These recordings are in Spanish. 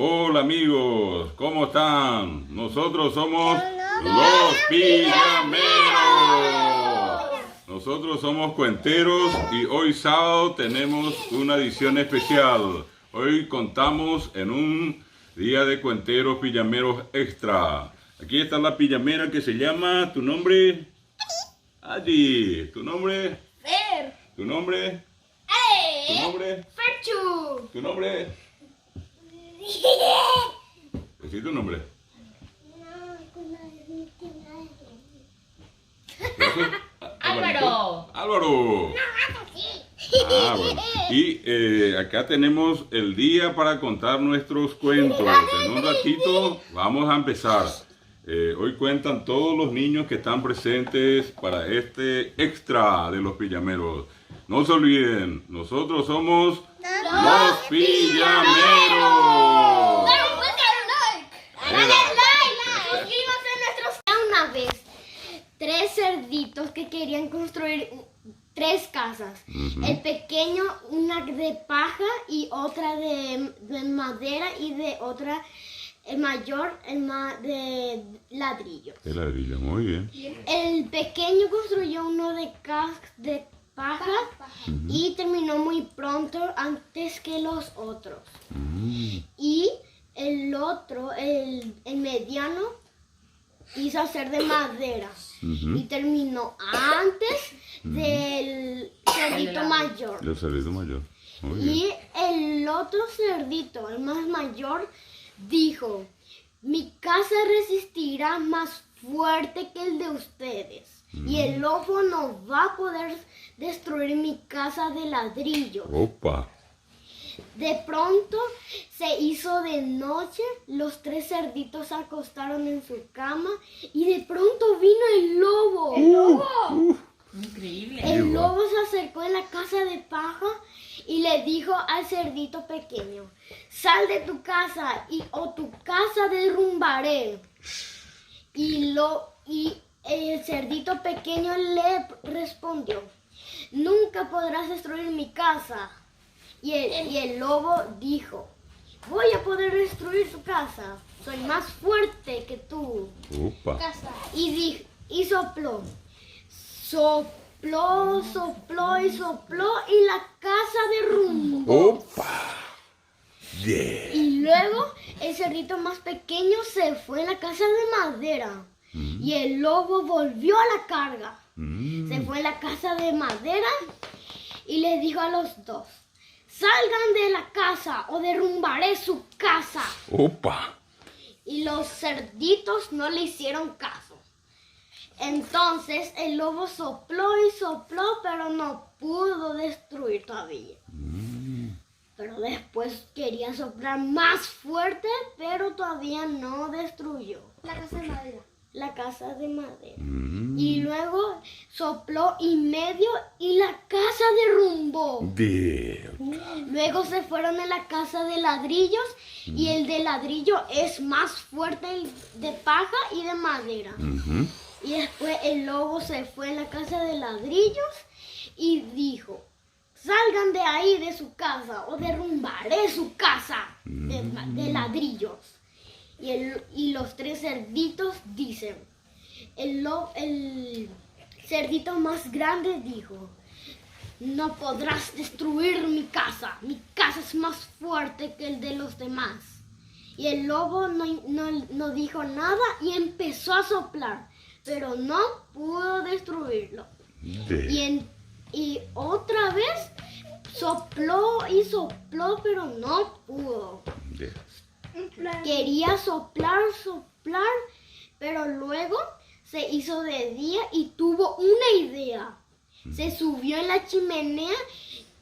Hola amigos, ¿cómo están? Nosotros somos los Pijameros. Nosotros somos cuenteros y hoy sábado tenemos una edición especial. Hoy contamos en un día de cuenteros pijameros extra. Aquí está la pijamera que se llama, ¿tu nombre? Adi. ¿Tu nombre? Fer. ¿Tu nombre? ¿Tu nombre? Ferchu. ¿Tu nombre? ¿Decí tu nombre? Álvaro. Álvaro. Ah, bueno. Y acá tenemos el día para contar nuestros cuentos. En un ratito vamos a empezar. Hoy cuentan todos los niños que están presentes para este extra de los pijameros. No se olviden, nosotros somos los pijameros. Dale like. Suscríbanse a nuestros. Una vez, 3 cerditos que querían construir 3 casas. El pequeño, una de paja y otra de madera y de otra, el mayor, de ladrillo. El ladrillo, muy bien. El pequeño construyó uno de paja y terminó muy pronto antes que los otros. Y el otro, el mediano, hizo hacer de madera y terminó antes del cerdito mayor. El cerdito mayor. Muy bien. Y el otro cerdito, el más mayor, dijo: mi casa resistirá más fuerte que el de ustedes. Y el lobo no va a poder destruir mi casa de ladrillo. Opa. De pronto se hizo de noche, los 3 cerditos se acostaron en su cama y de pronto vino el lobo. ¡El lobo! Increíble. El lobo se acercó en la casa de paja y le dijo al cerdito pequeño: sal de tu casa o tu casa derrumbaré. Y el cerdito pequeño le respondió: nunca podrás destruir mi casa. Y el lobo dijo: voy a poder destruir tu casa, soy más fuerte que tú. Opa. Y sopló. Sopló y la casa derrumbó. Opa. Yeah. Y luego el cerdito más pequeño se fue en la casa de madera. Y el lobo volvió a la carga. Se fue en la casa de madera y le dijo a los dos: salgan de la casa o derrumbaré su casa. Opa. Y los cerditos no le hicieron caso. Entonces el lobo sopló, pero no pudo destruir todavía. Pero después quería soplar más fuerte, pero todavía no destruyó. La casa de madera. Y luego sopló y medio y la casa derrumbó. Luego se fueron a la casa de ladrillos y el de ladrillo es más fuerte el de paja y de madera. Y después el lobo se fue a la casa de ladrillos y dijo: salgan de ahí de su casa o derrumbaré su casa de ladrillos. Y los 3 cerditos dicen: el cerdito más grande dijo: no podrás destruir mi casa es más fuerte que el de los demás. Y el lobo no dijo nada y empezó a soplar, pero no pudo destruirlo. Y otra vez sopló, pero no pudo. Quería soplar, pero luego se hizo de día y tuvo una idea. Se subió en la chimenea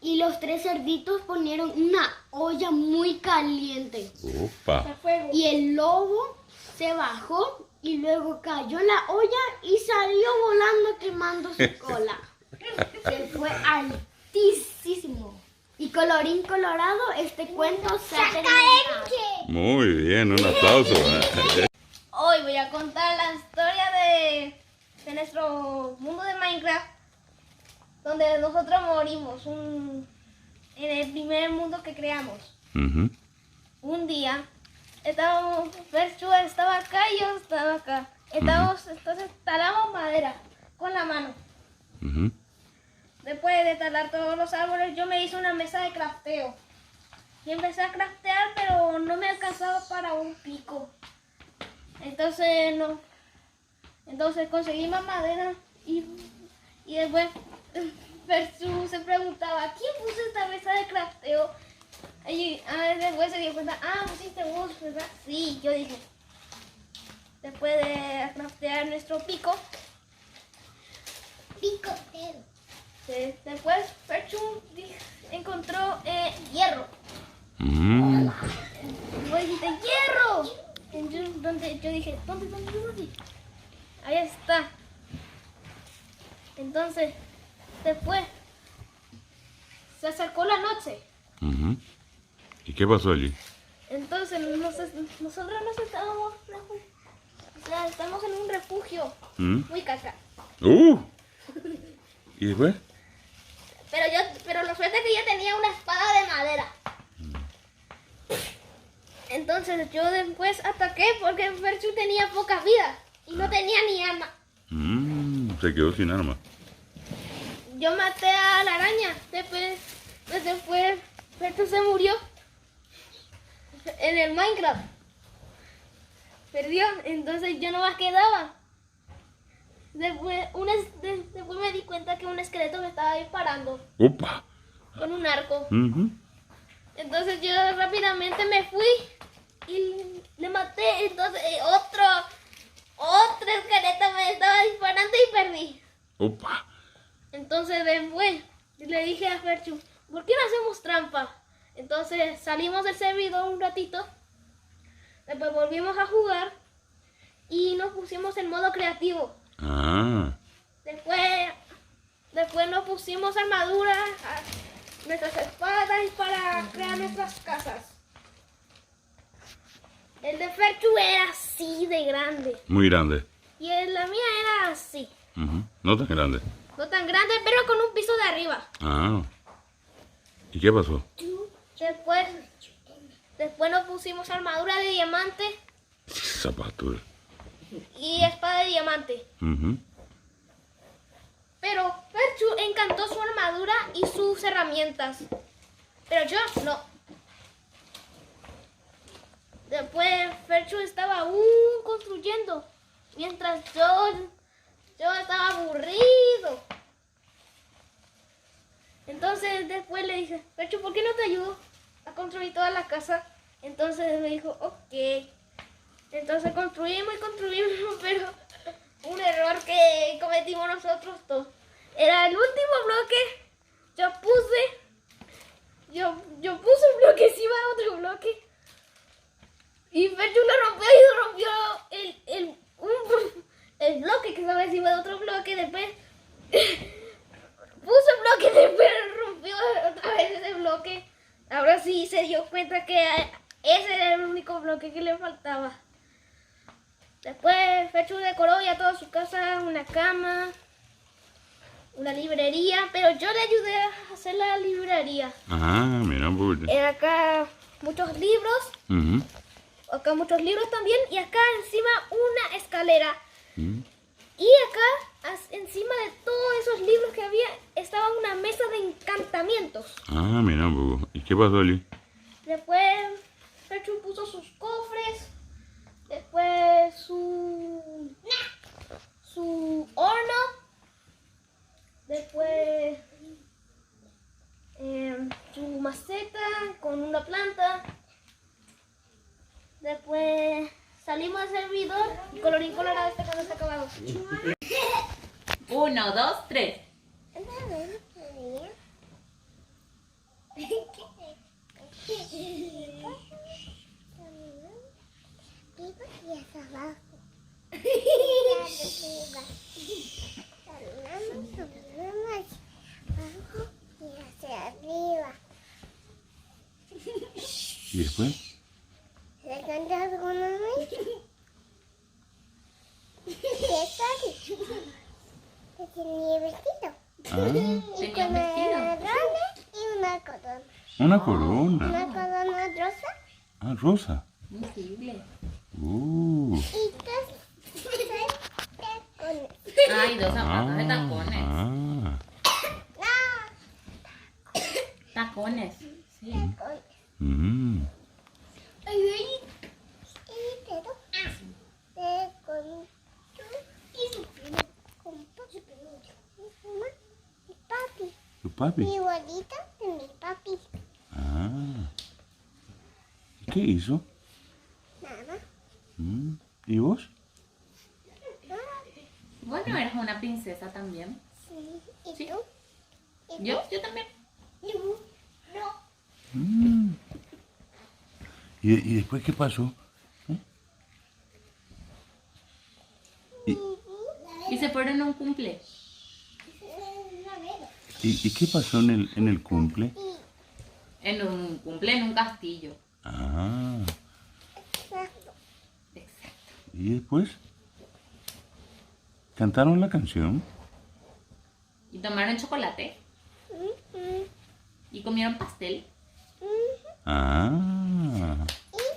y los 3 cerditos ponieron una olla muy caliente. Opa. Y el lobo se bajó y luego cayó en la olla y salió volando quemando su cola. Se fue altísimo. Y colorín colorado, este cuento se ha terminado. Muy bien, un aplauso. Hoy voy a contar la historia de nuestro mundo de Minecraft, donde nosotros morimos en el primer mundo que creamos. Un día Ferchu estaba acá y yo estaba acá. Entonces talamos madera con la mano. Ujú. Después de talar todos los árboles, yo me hice una mesa de crafteo. Y empecé a craftear, pero no me alcanzaba para un pico. Entonces conseguí más madera y después Ferchu se preguntaba, ¿quién puso esta mesa de crafteo? Y después se dio cuenta, pusiste vos, ¿verdad? Sí, yo dije. Después de craftear nuestro pico. Picotero. Después Ferchu encontró hierro. Mm. Vos dijiste, ¡hierro! Yo dije, ¿dónde? Ahí está. Entonces, después se acercó la noche. Ujú. ¿Y qué pasó allí? Entonces nosotros nos estábamos, o sea, estamos en un refugio ¿Mm? muy caca. ¿Y después? Pero la suerte es que yo tenía una espada de madera. Entonces yo después ataqué porque Ferchu tenía pocas vidas y no tenía ni arma. Se quedó sin arma. Yo maté a la araña. Después Ferchu se murió en el Minecraft. Perdió, entonces yo no más quedaba. Después me di cuenta que un esqueleto me estaba disparando ¡Opa! con un arco. Ujú. Entonces yo rápidamente me fui y le maté. Entonces otro esqueleto me estaba disparando y perdí. ¡Opa! Entonces después le dije a Ferchu, ¿por qué no hacemos trampa? Entonces salimos del servidor un ratito. Después volvimos a jugar y nos pusimos en modo creativo. Después nos pusimos armaduras, nuestras espadas para crear nuestras casas. El de Ferchu era así de grande. Muy grande. Y la mía era así. Ujú. No tan grande. No tan grande, pero con un piso de arriba. ¿Y qué pasó? Después nos pusimos armadura de diamante Zapatos. y espada de diamante. Ujú. Pero Ferchu encantó su armadura y sus herramientas. Pero yo no. Después Ferchu estaba aún construyendo. Mientras yo estaba aburrido. Entonces después le dije, Ferchu, ¿por qué no te ayudo a construir toda la casa? Entonces me dijo, ok. Entonces construimos, pero un error que cometimos nosotros dos. Era el último bloque. Yo puse un bloque encima de otro bloque. Y Ferchu lo rompió el bloque que estaba encima de otro bloque. Después puso el bloque, después rompió otra vez ese bloque. Ahora sí se dio cuenta que ese era el único bloque que le faltaba. Después Ferchu decoró ya toda su casa, una cama, una librería, pero yo le ayudé a hacer la librería. Mira, pues. Acá muchos libros, Ujú. acá muchos libros también, y acá encima una escalera. Mm. Y acá, encima de todos esos libros que había, estaba una mesa de encantamientos. Mira, pues. ¿Y qué pasó allí? Después Ferchu puso sus cofres, después su horno, después su maceta con una planta, después salimos del servidor y colorín colorado este cuando está acabado. 1, 2, 3. ¿Y después? ¿Le cantas alguna vez? ¿Qué tal? Que tenía vestido. ¿Tenía vestido? Grande y una corona. Una corona. Una corona rosa. Rosa. Invisible. Ay, dos zapatos de tacones. Tacones. Sí. ¿Tu papi? Igualita de mi papi. Ah. ¿Y qué hizo? Nada. ¿Y vos? Bueno, eres una princesa también. Sí. ¿Y Sí. tú? ¿Y Yo también. tú? No. ¿Y después qué pasó? Y se fueron a un cumple. ¿Y qué pasó en el cumple? En un cumple en un castillo. Ah. Exacto. ¿Y después? ¿Cantaron la canción? Y tomaron chocolate. Y comieron pastel. Ah.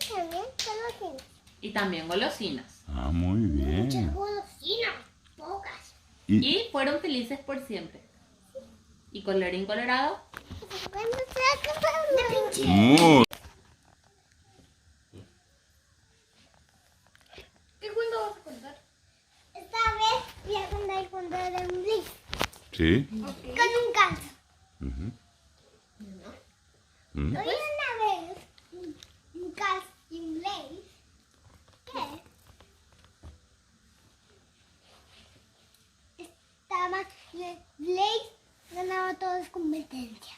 Y también golosinas. Y también golosinas. Ah, muy Muchas bien. golosinas. Pocas. Y fueron felices por siempre. Y colorín colorado. ¿Cuándo se va a cantar una pinche? Muy. ¿Qué cuento vas a contar? Esta vez voy a contar el cuento de un blitz. ¿Sí? Con un ganso. Ujú. Había una vez un ganso y un Blaze que Blaze ganaba todas las competencias.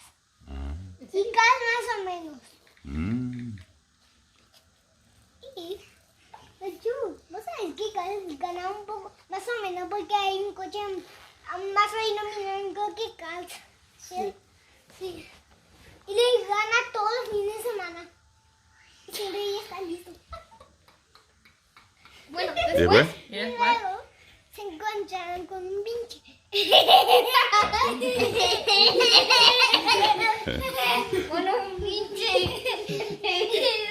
Y Cal más o menos. Y pues vos sabés que Cal ganaba un poco, más o menos, porque hay un coche más aerodinámico que Cal. Sí. Sí. Y le gana todos los fines de semana. Y siempre ella está listo. Bueno, ¿Y después? ¿Y después? Luego se encontraron con un pinche. bueno, un pinche. Y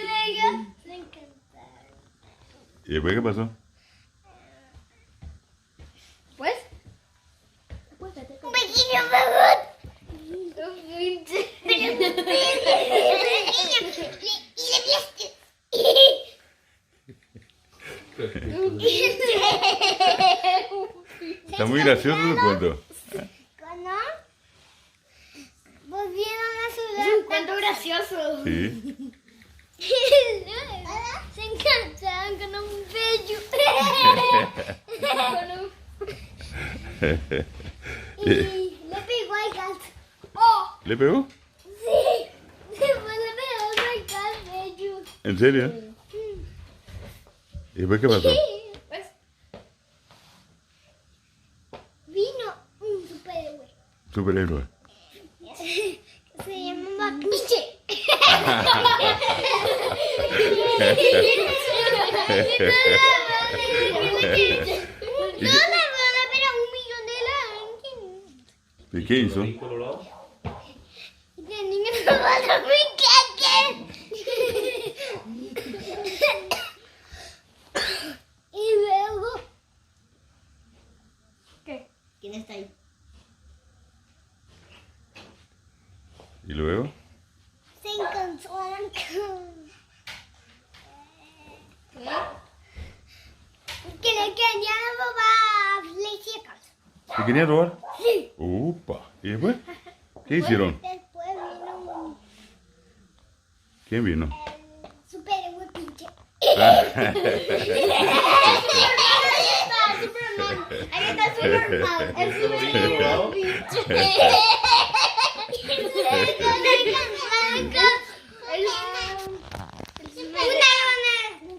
luego se encantaron. ¿Y después qué pasó? Pues, Un pequeño bebé. un pinche. Está muy gracioso el cuento. Cuando volvieron a su Es un cuento gracioso. Sí. se encantaron con un bello. Y le pegó al gato. ¡Oh! ¿Le pegó? Sí. Después le pegó al gato bello. ¿En serio? ¿Y después qué pasó? Pues, Vino un superhéroe. Superhéroe. Se llamaba Pinche. No le van a ver a 1 millón de likes. ¿Y qué hizo? Y tenía que tomar a mi Y luego. ¿qué? ¿Quién está ahí? ¿Y luego? Se encontraron con. Que le querían robar flechas. ¿Se querían robar? Sí. Upa. ¿Y después? ¿Qué hicieron? Después vino ¿Quién vino? el superhéroe Pinche. Superman. Ahí está Superman. El superhéroe Pinche.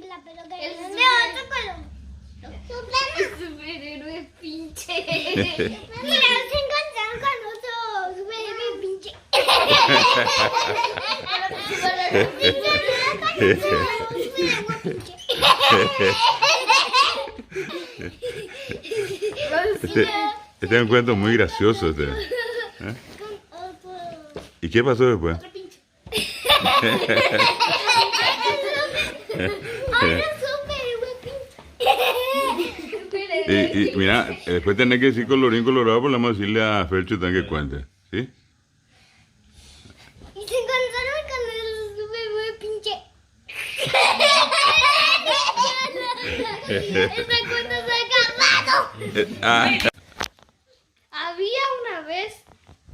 La pelota de otro color. El superhéroe pinche. Mira, se encontraron con otro superhéroe Pinche. Este es un cuento muy gracioso. Este. ¿Y qué pasó después? Y mira, después tenés que decir colorín colorado, pues le vamos a decirle a Fercho también que cuente, ¿sí? Y se encontraron con el bebé pinche. Esta cuenta se ha acabado. Había una vez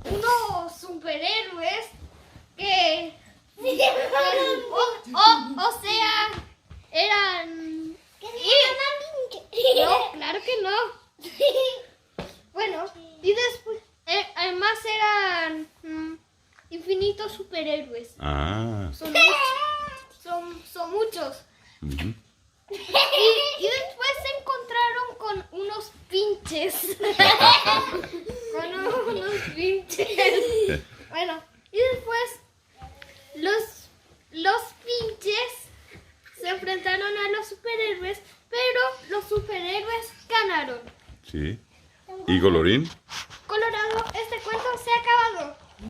unos superhéroes que, o sea, eran... No, claro que no. Bueno, y después, además eran infinitos superhéroes. Ah. Son muchos. Ujú. Y después se encontraron con unos pinches. Con unos pinches. Bueno, y después los pinches se enfrentaron a los superhéroes, pero los superhéroes ganaron. Sí. ¿Y colorín?